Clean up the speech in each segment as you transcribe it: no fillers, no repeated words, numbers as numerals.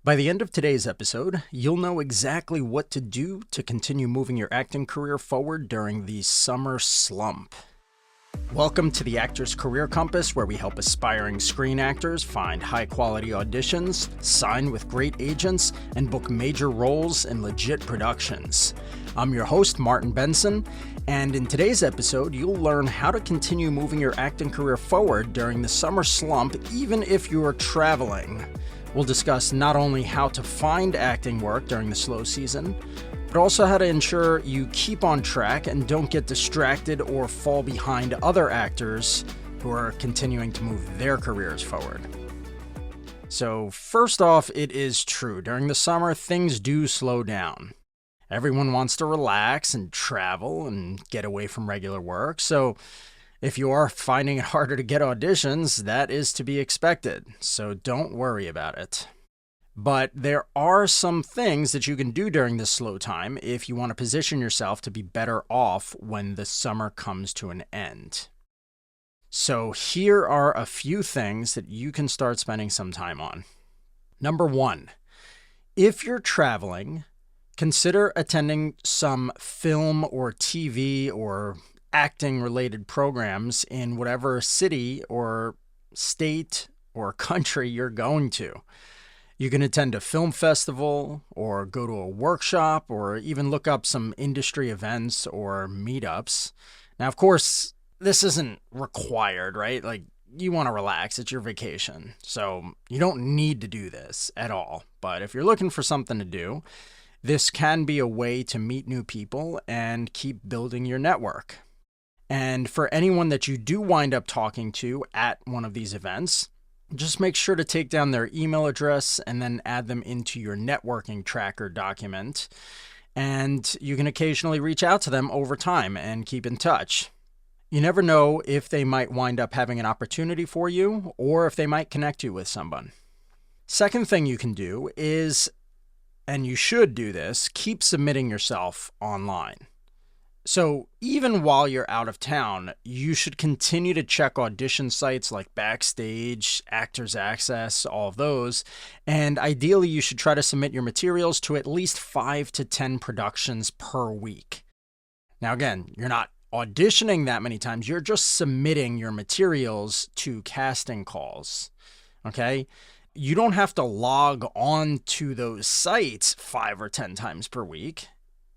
By the end of today's episode, you'll know exactly what to do to continue moving your acting career forward during the summer slump. Welcome to the Actor's Career Compass, where we help aspiring screen actors find high-quality auditions, sign with great agents, and book major roles in legit productions. I'm your host, Martin Benson, and in today's episode, you'll learn how to continue moving your acting career forward during the summer slump, even if you're traveling. We'll discuss not only how to find acting work during the slow season, but also how to ensure you keep on track and don't get distracted or fall behind other actors who are continuing to move their careers forward. So first off, it is true. During the summer, things do slow down. Everyone wants to relax and travel and get away from regular work. So if you are finding it harder to get auditions, that is to be expected. So don't worry about it. But there are some things that you can do during this slow time if you want to position yourself to be better off when the summer comes to an end. So here are a few things that you can start spending some time on. Number 1, if you're traveling, consider attending some film or TV or acting-related programs in whatever city or state or country you're going to. You can attend a film festival or go to a workshop or even look up some industry events or meetups. Now, of course, this isn't required, right? Like, you want to relax. It's your vacation. So you don't need to do this at all. But if you're looking for something to do, this can be a way to meet new people and keep building your network. And for anyone that you do wind up talking to at one of these events, just make sure to take down their email address and then add them into your networking tracker document. And you can occasionally reach out to them over time and keep in touch. You never know if they might wind up having an opportunity for you or if they might connect you with someone. Second thing you can do is, and you should do this, keep submitting yourself online. So even while you're out of town, you should continue to check audition sites like Backstage, Actors Access, all of those. And ideally, you should try to submit your materials to at least 5 to 10 productions per week. Now, again, you're not auditioning that many times. You're just submitting your materials to casting calls, okay? You don't have to log on to those sites 5 or 10 times per week.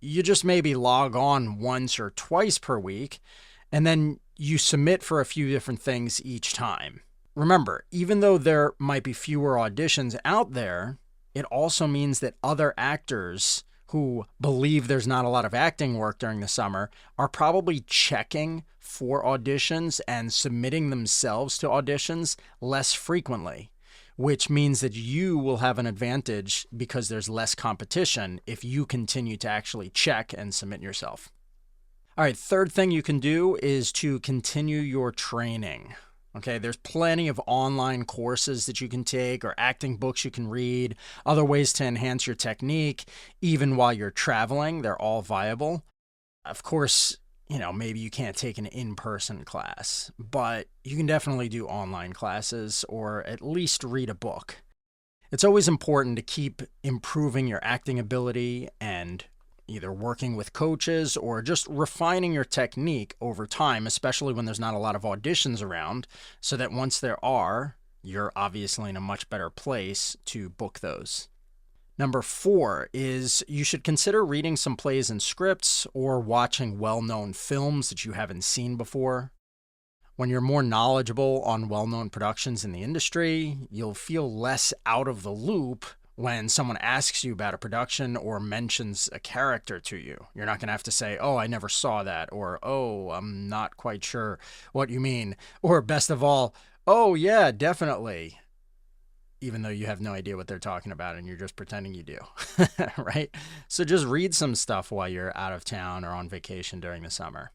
You just maybe log on once or twice per week, and then you submit for a few different things each time. Remember, even though there might be fewer auditions out there, it also means that other actors who believe there's not a lot of acting work during the summer are probably checking for auditions and submitting themselves to auditions less frequently, which means that you will have an advantage because there's less competition if you continue to actually check and submit yourself. All right, third thing you can do is to continue your training. Okay, there's plenty of online courses that you can take or acting books you can read, other ways to enhance your technique, even while you're traveling. They're all viable. Of course, maybe you can't take an in-person class, but you can definitely do online classes or at least read a book. It's always important to keep improving your acting ability and either working with coaches or just refining your technique over time, especially when there's not a lot of auditions around, so that once there are, you're obviously in a much better place to book those. Number 4 is you should consider reading some plays and scripts or watching well-known films that you haven't seen before. When you're more knowledgeable on well-known productions in the industry, you'll feel less out of the loop when someone asks you about a production or mentions a character to you. You're not going to have to say, "Oh, I never saw that," or "Oh, I'm not quite sure what you mean," or best of all, "Oh, yeah, definitely," even though you have no idea what they're talking about and you're just pretending you do, right? So just read some stuff while you're out of town or on vacation during the summer.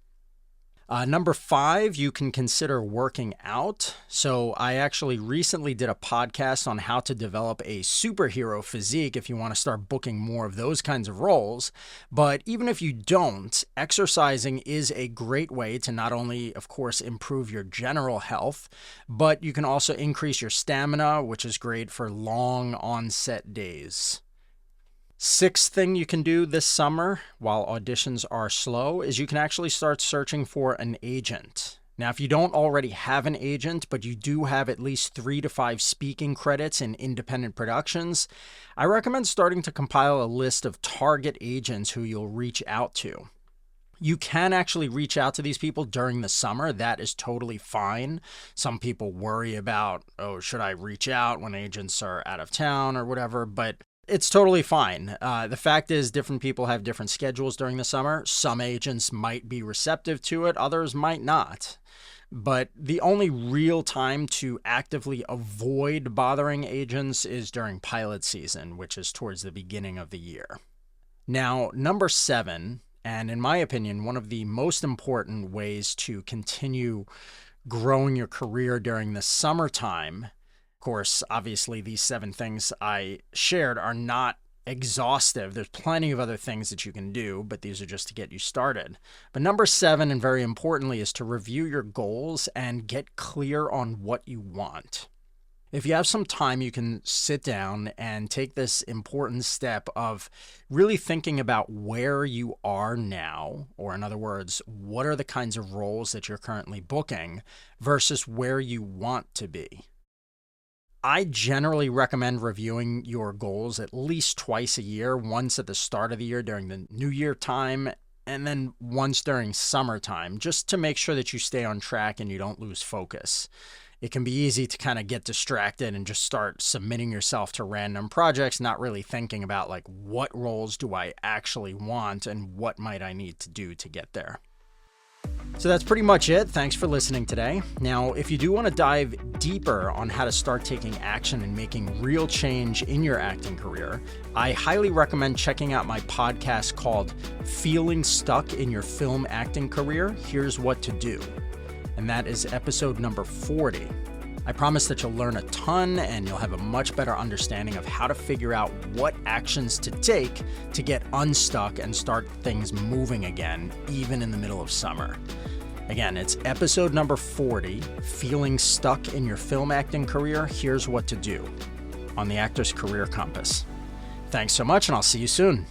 Number 5, you can consider working out. So I actually recently did a podcast on how to develop a superhero physique if you want to start booking more of those kinds of roles. But even if you don't, exercising is a great way to not only, of course, improve your general health, but you can also increase your stamina, which is great for long onset days. 6th thing you can do this summer while auditions are slow is you can actually start searching for an agent. Now, if you don't already have an agent, but you do have at least 3 to 5 speaking credits in independent productions, I recommend starting to compile a list of target agents who you'll reach out to. You can actually reach out to these people during the summer. That is totally fine. Some people worry about, should I reach out when agents are out of town or whatever, but it's totally fine. The fact is, different people have different schedules during the summer. Some agents might be receptive to it, others might not. But the only real time to actively avoid bothering agents is during pilot season, which is towards the beginning of the year. Now, number 7, and in my opinion, one of the most important ways to continue growing your career during the summertime. Of course, obviously, these 7 things I shared are not exhaustive. There's plenty of other things that you can do, but these are just to get you started. But number 7, and very importantly, is to review your goals and get clear on what you want. If you have some time, you can sit down and take this important step of really thinking about where you are now, or in other words, what are the kinds of roles that you're currently booking versus where you want to be. I generally recommend reviewing your goals at least twice a year, once at the start of the year during the New Year time, and then once during summertime, just to make sure that you stay on track and you don't lose focus. It can be easy to kind of get distracted and just start submitting yourself to random projects, not really thinking about what roles do I actually want and what might I need to do to get there. So that's pretty much it. Thanks for listening today. Now, if you do want to dive deeper on how to start taking action and making real change in your acting career, I highly recommend checking out my podcast called Feeling Stuck in Your Film Acting Career, Here's What to Do. And that is episode number 40. I promise that you'll learn a ton and you'll have a much better understanding of how to figure out what actions to take to get unstuck and start things moving again, even in the middle of summer. Again, it's episode number 40, Feeling Stuck in Your Film Acting Career, Here's What to Do, on the Actor's Career Compass. Thanks so much, and I'll see you soon.